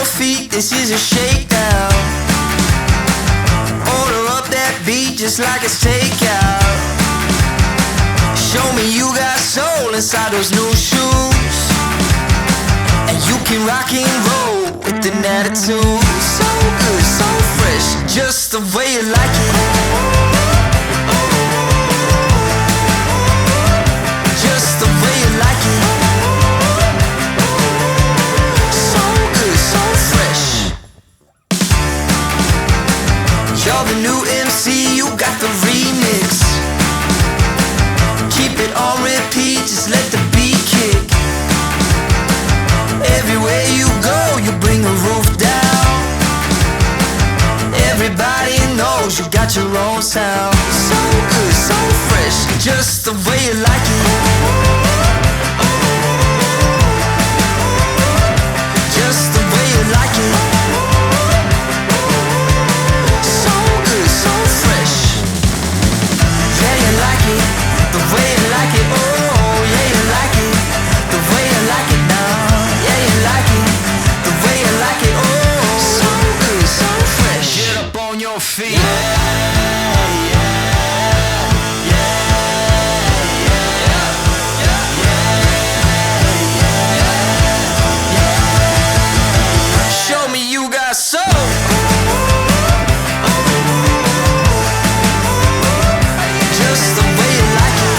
your feet, this is a shakedown. Order up that beat just like it's takeout. Show me you got soul inside those new shoes, and you can rock and roll with an attitude. So good, so fresh, just the way you like it. Just the way you like it. So good, so fresh. You're the new MC, you got the remix. Keep it on repeat, just let the beat kick. Everywhere you go, you bring the roof down. Everybody knows you got your own sound. So good, so fresh, just the way you like it. Just the way you like it. So good, so fresh. Yeah, you like it, the way you like it. Oh, yeah, you like it, the way you like it now. Yeah, you like it, the way you like it. Oh, so good, so fresh. Get up on your feet. Show me you got soul. Just the way you like it.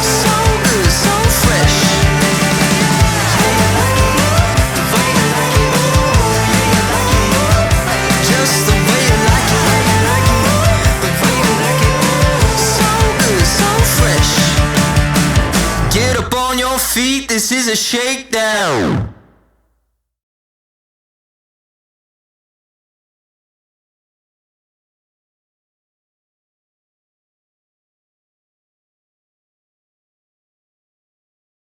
So good, so fresh. Yeah, you like it, the way you like it. Oh, yeah, you like it. Just the way you like it. The way you like it. So good, so fresh. Get up on your feet, this is a shakedown.